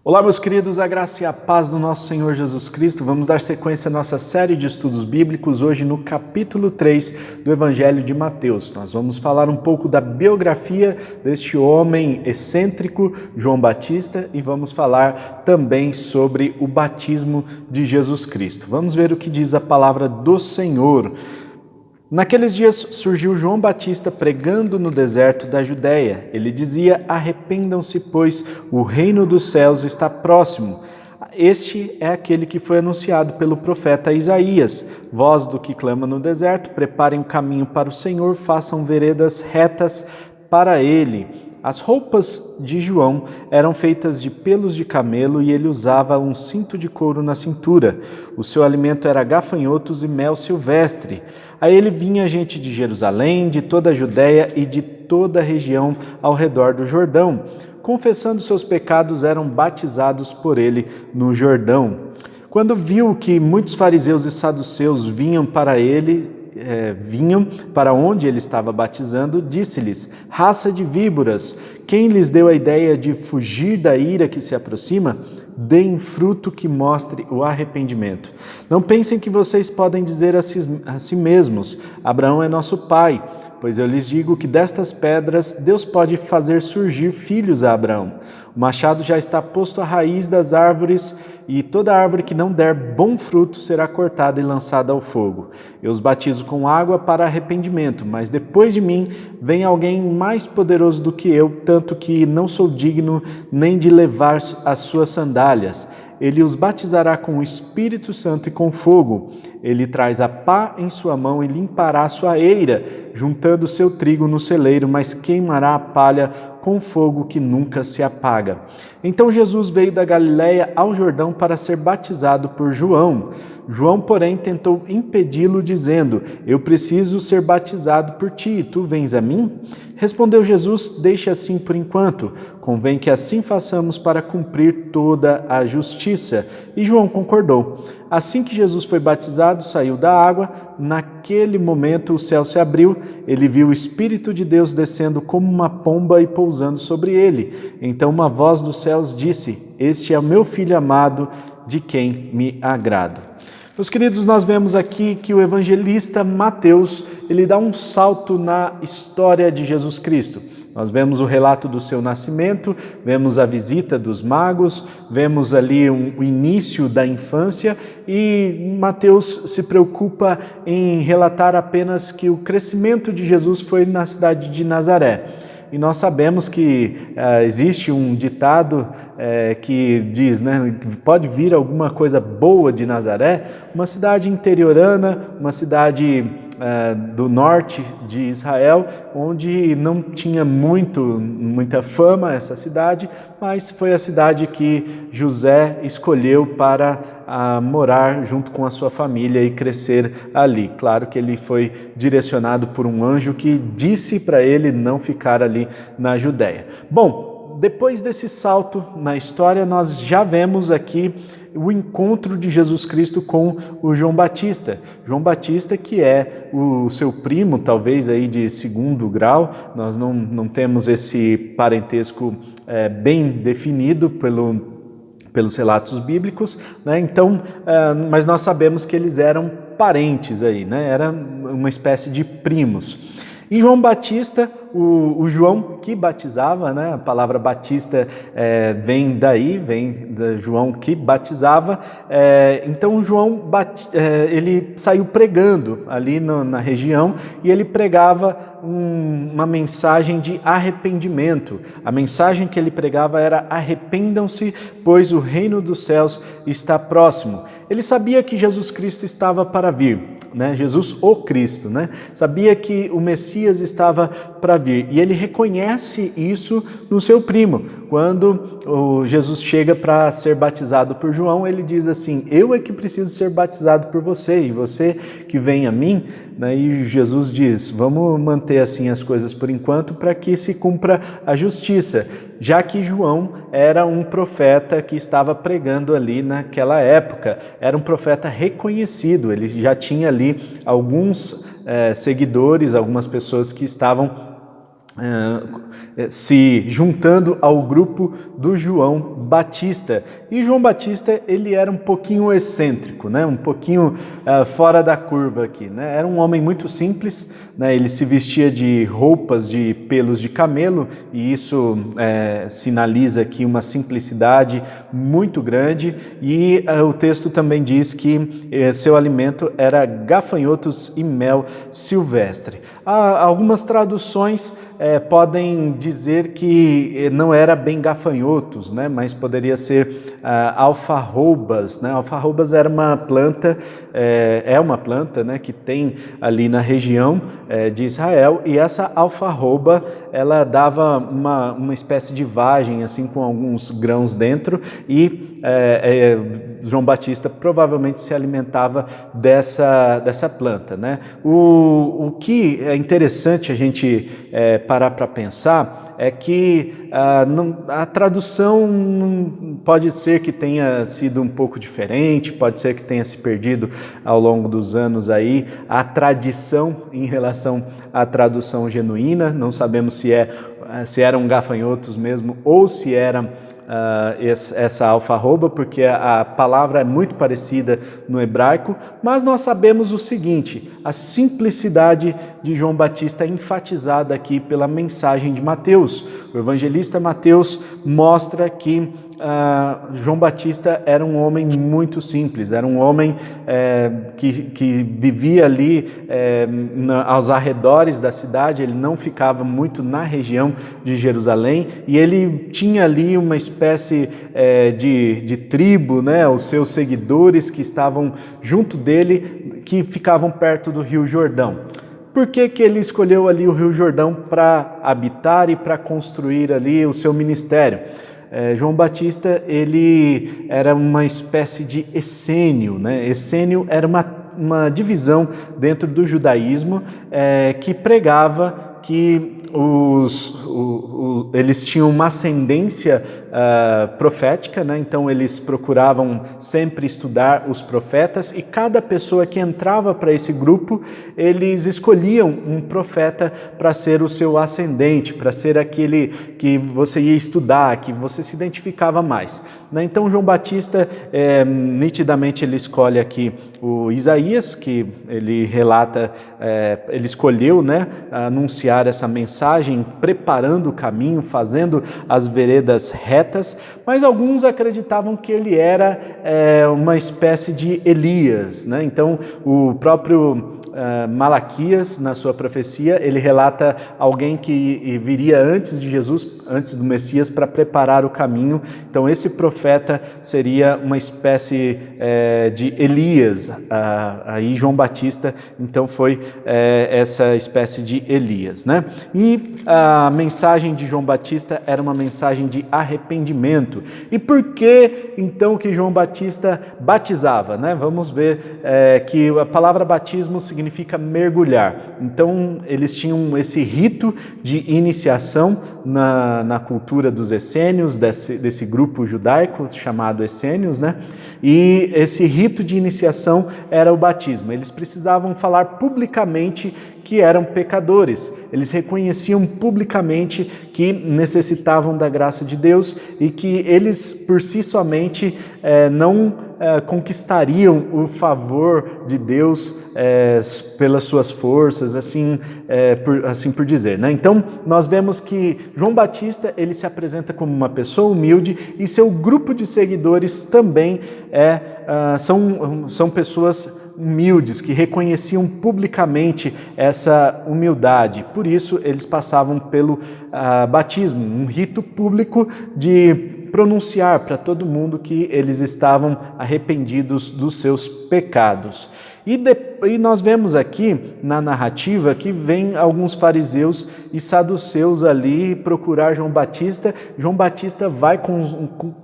Olá, meus queridos, a graça e a paz do nosso Senhor Jesus Cristo. Vamos dar sequência à nossa série de estudos bíblicos, hoje no capítulo 3 do Evangelho de Mateus. Nós vamos falar um pouco da biografia deste homem excêntrico, João Batista, e vamos falar também sobre o batismo de Jesus Cristo. Vamos ver o que diz a palavra do Senhor. Naqueles dias surgiu João Batista pregando no deserto da Judéia. Ele dizia: arrependam-se, pois o reino dos céus está próximo. Este é aquele que foi anunciado pelo profeta Isaías. Voz do que clama no deserto, preparem o caminho para o Senhor, façam veredas retas para ele. As roupas de João eram feitas de pelos de camelo e ele usava um cinto de couro na cintura. O seu alimento era gafanhotos e mel silvestre. A ele vinha gente de Jerusalém, de toda a Judéia e de toda a região ao redor do Jordão. Confessando seus pecados, eram batizados por ele no Jordão. Quando viu que muitos fariseus e saduceus vinham para onde ele estava batizando, disse-lhes: raça de víboras, quem lhes deu a ideia de fugir da ira que se aproxima? Deem fruto que mostre o arrependimento. Não pensem que vocês podem dizer a si mesmos: Abraão é nosso pai, pois eu lhes digo que destas pedras Deus pode fazer surgir filhos a Abraão. O machado já está posto à raiz das árvores, e toda árvore que não der bom fruto será cortada e lançada ao fogo. Eu os batizo com água para arrependimento, mas depois de mim vem alguém mais poderoso do que eu, tanto que não sou digno nem de levar as suas sandálias. Ele os batizará com o Espírito Santo e com fogo. Ele traz a pá em sua mão e limpará a sua eira, juntando o seu trigo no celeiro, mas queimará a palha com fogo que nunca se apaga. Então Jesus veio da Galiléia ao Jordão para ser batizado por João. João, porém, tentou impedi-lo, dizendo: eu preciso ser batizado por ti, e tu vens a mim? Respondeu Jesus: deixa assim por enquanto, convém que assim façamos para cumprir toda a justiça. E João concordou. Assim que Jesus foi batizado, saiu da água. Naquele momento o céu se abriu, ele viu o Espírito de Deus descendo como uma pomba e pousando sobre ele. Então uma voz dos céus disse: este é o meu Filho amado, de quem me agrado. Meus queridos, nós vemos aqui que o evangelista Mateus, ele dá um salto na história de Jesus Cristo. Nós vemos o relato do seu nascimento, vemos a visita dos magos, vemos ali o início da infância, e Mateus se preocupa em relatar apenas que o crescimento de Jesus foi na cidade de Nazaré. E nós sabemos que existe um ditado que diz, pode vir alguma coisa boa de Nazaré, uma cidade interiorana, uma cidade do norte de Israel, onde não tinha muita fama essa cidade, mas foi a cidade que José escolheu para morar junto com a sua família e crescer ali. Claro que ele foi direcionado por um anjo que disse para ele não ficar ali na Judéia. Bom, depois desse salto na história, nós já vemos aqui o encontro de Jesus Cristo com o João Batista. João Batista, que é o seu primo, talvez aí de segundo grau. Nós não temos esse parentesco bem definido pelos relatos bíblicos, Então, mas nós sabemos que eles eram parentes aí, Era uma espécie de primos. E João Batista, o João que batizava, A palavra batista vem de João que batizava. Então João ele saiu pregando ali na região, e ele pregava uma mensagem de arrependimento. A mensagem que ele pregava era: arrependam-se, pois o reino dos céus está próximo. Ele sabia que Jesus Cristo estava para vir. Jesus o Cristo, Sabia que o Messias estava para vir, e ele reconhece isso no seu primo. Quando Jesus chega para ser batizado por João, ele diz assim: eu é que preciso ser batizado por você, e você que vem a mim. E Jesus diz: vamos manter assim as coisas por enquanto, para que se cumpra a justiça, já que João era um profeta que estava pregando ali naquela época, era um profeta reconhecido, ele já tinha ali alguns seguidores, algumas pessoas que estavam se juntando ao grupo do João Batista. E João Batista, ele era um pouquinho excêntrico, né? Um pouquinho fora da curva aqui, né? Era um homem muito simples, né? Ele se vestia de roupas de pelos de camelo, e isso sinaliza aqui uma simplicidade muito grande, e o texto também diz que seu alimento era gafanhotos e mel silvestre. Algumas traduções podem dizer que não era bem gafanhotos, né, mas poderia ser alfarrobas, né? Alfarrobas era uma planta, é uma planta, né, que tem ali na região de Israel, e essa alfarroba, ela dava uma espécie de vagem, assim, com alguns grãos dentro, e João Batista provavelmente se alimentava dessa planta, né? O que é interessante a gente parar para pensar é que a tradução pode ser que tenha sido um pouco diferente, pode ser que tenha se perdido ao longo dos anos aí a tradição em relação à tradução genuína. Não sabemos se eram gafanhotos mesmo ou se era essa alfarroba, porque a palavra é muito parecida no hebraico, mas nós sabemos o seguinte: a simplicidade de João Batista é enfatizada aqui pela mensagem de Mateus. O evangelista Mateus mostra que João Batista era um homem muito simples, era um homem que vivia ali aos arredores da cidade, ele não ficava muito na região de Jerusalém, e ele tinha ali uma espécie de tribo, né, os seus seguidores que estavam junto dele, que ficavam perto do Rio Jordão. Por que ele escolheu ali o Rio Jordão para habitar e para construir ali o seu ministério? João Batista, ele era uma espécie de essênio, né? Essênio era uma divisão dentro do judaísmo que pregava que eles tinham uma ascendência profética, né? Então eles procuravam sempre estudar os profetas, e cada pessoa que entrava para esse grupo, eles escolhiam um profeta para ser o seu ascendente, para ser aquele que você ia estudar, que você se identificava mais, né? Então João Batista, nitidamente ele escolhe aqui o Isaías, que ele relata, ele escolheu, né, anunciar essa mensagem, preparando o caminho, fazendo as veredas retas, mas alguns acreditavam que ele era uma espécie de Elias, né? Então o próprio Malaquias, na sua profecia, ele relata alguém que viria antes de Jesus, antes do Messias, para preparar o caminho. Então esse profeta seria uma espécie de Elias. Aí João Batista, então, foi essa espécie de Elias, né? E a mensagem de João Batista era uma mensagem de arrependimento. E por que, então, que João Batista batizava, né? Vamos ver que a palavra batismo significa mergulhar. Então, eles tinham esse rito de iniciação na cultura dos essênios, desse grupo judaico chamado essênios, né? E esse rito de iniciação era o batismo. Eles precisavam falar publicamente que eram pecadores. Eles reconheciam publicamente que necessitavam da graça de Deus e que eles, por si somente, não conquistariam o favor de Deus pelas suas forças, assim por dizer, né? Então, nós vemos que João Batista, ele se apresenta como uma pessoa humilde, e seu grupo de seguidores também são pessoas humildes, que reconheciam publicamente essa humildade. Por isso, eles passavam pelo batismo, um rito público de pronunciar para todo mundo que eles estavam arrependidos dos seus pecados. E nós vemos aqui na narrativa que vem alguns fariseus e saduceus ali procurar João Batista. João Batista vai com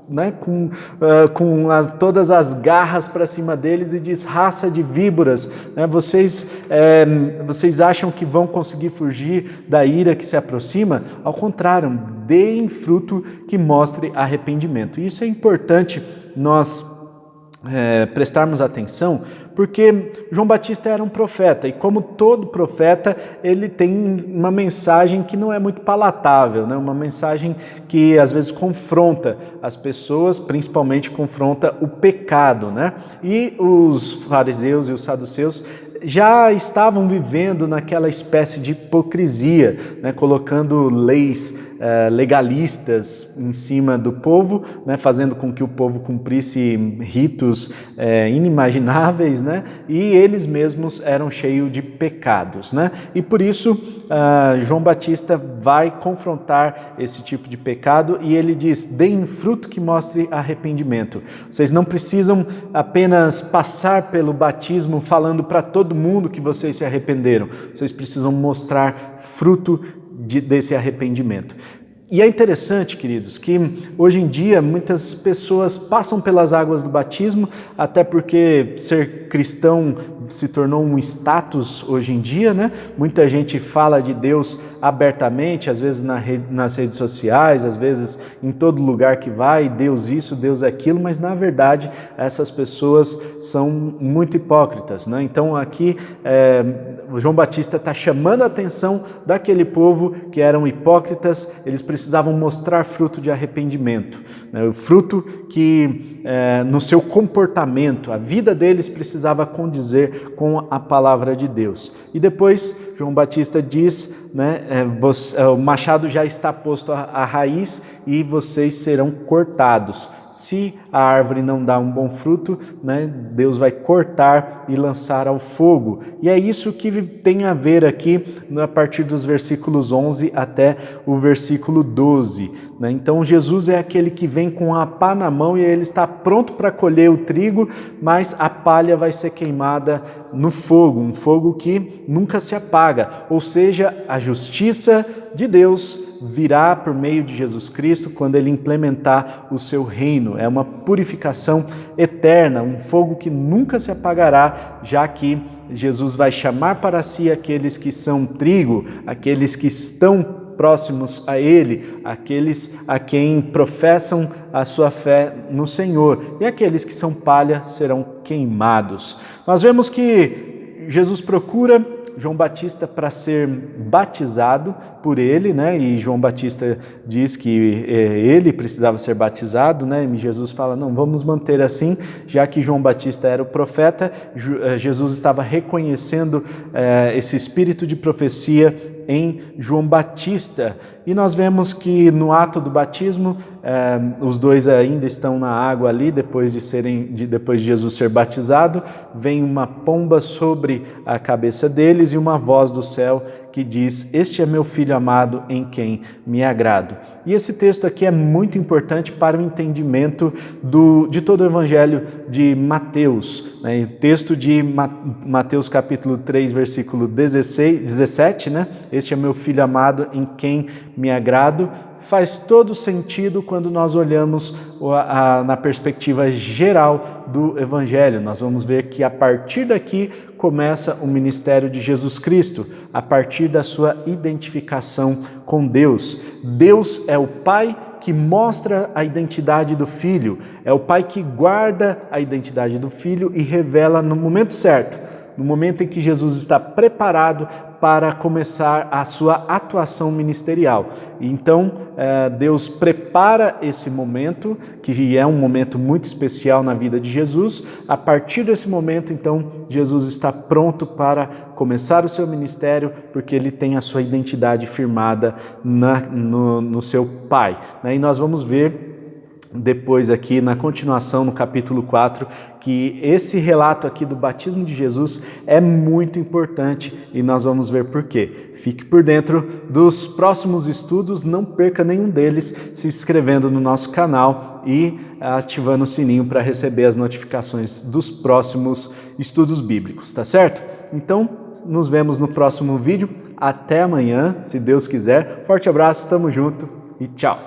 todas as garras para cima deles e diz: raça de víboras, né? Vocês acham que vão conseguir fugir da ira que se aproxima? Ao contrário, deem fruto que mostre arrependimento. E isso é importante nós prestarmos atenção, porque João Batista era um profeta, e como todo profeta, ele tem uma mensagem que não é muito palatável, né? Uma mensagem que às vezes confronta as pessoas, principalmente confronta o pecado, né? E os fariseus e os saduceus já estavam vivendo naquela espécie de hipocrisia, né? Colocando leis legalistas em cima do povo, né? Fazendo com que o povo cumprisse ritos inimagináveis, né? E eles mesmos eram cheios de pecados, né? E por isso João Batista vai confrontar esse tipo de pecado e ele diz: deem fruto que mostre arrependimento. Vocês não precisam apenas passar pelo batismo falando para todo mundo que vocês se arrependeram. Vocês precisam mostrar fruto desse arrependimento. E é interessante, queridos, que hoje em dia muitas pessoas passam pelas águas do batismo, até porque ser cristão se tornou um status hoje em dia, né? Muita gente fala de Deus abertamente, às vezes nas redes sociais, às vezes em todo lugar que vai, Deus isso, Deus aquilo, mas na verdade essas pessoas são muito hipócritas, né? Então aqui o João Batista está chamando a atenção daquele povo que eram hipócritas, eles precisavam mostrar fruto de arrependimento, né? O fruto que no seu comportamento, a vida deles precisava condizer com a palavra de Deus. E depois João Batista diz, né, o machado já está posto à raiz e vocês serão cortados. Se a árvore não dá um bom fruto, né, Deus vai cortar e lançar ao fogo. E é isso que tem a ver aqui a partir dos versículos 11 até o versículo 12. Né? Então Jesus é aquele que vem com a pá na mão e ele está pronto para colher o trigo, mas a palha vai ser queimada no fogo, um fogo que nunca se apaga. Ou seja, a justiça de Deus virá por meio de Jesus Cristo quando ele implementar o seu reino. É uma purificação eterna, um fogo que nunca se apagará, já que Jesus vai chamar para si aqueles que são trigo, aqueles que estão próximos a Ele, aqueles a quem professam a sua fé no Senhor, e aqueles que são palha serão queimados. Nós vemos que Jesus procura João Batista para ser batizado por ele, né? E João Batista diz que ele precisava ser batizado, né? E Jesus fala, não, vamos manter assim, já que João Batista era o profeta, Jesus estava reconhecendo esse espírito de profecia em João Batista. E nós vemos que no ato do batismo, os dois ainda estão na água ali, depois de Jesus ser batizado, vem uma pomba sobre a cabeça deles e uma voz do céu que diz, este é meu filho amado em quem me agrado. E esse texto aqui é muito importante para o entendimento de todo o evangelho de Mateus, né? O texto de Mateus capítulo 3, versículo 17, né? Este é meu filho amado em quem me agrado, faz todo sentido quando nós olhamos na perspectiva geral do Evangelho. Nós vamos ver que a partir daqui começa o ministério de Jesus Cristo, a partir da sua identificação com Deus. Deus é o Pai que mostra a identidade do Filho, é o Pai que guarda a identidade do Filho e revela no momento certo, no momento em que Jesus está preparado para começar a sua atuação ministerial. Então, Deus prepara esse momento, que é um momento muito especial na vida de Jesus. A partir desse momento, então, Jesus está pronto para começar o seu ministério, porque ele tem a sua identidade firmada no seu Pai. E nós vamos ver depois aqui na continuação, no capítulo 4, que esse relato aqui do batismo de Jesus é muito importante e nós vamos ver por quê. Fique por dentro dos próximos estudos, não perca nenhum deles, se inscrevendo no nosso canal e ativando o sininho para receber as notificações dos próximos estudos bíblicos, tá certo? Então, nos vemos no próximo vídeo. Até amanhã, se Deus quiser. Forte abraço, tamo junto e tchau!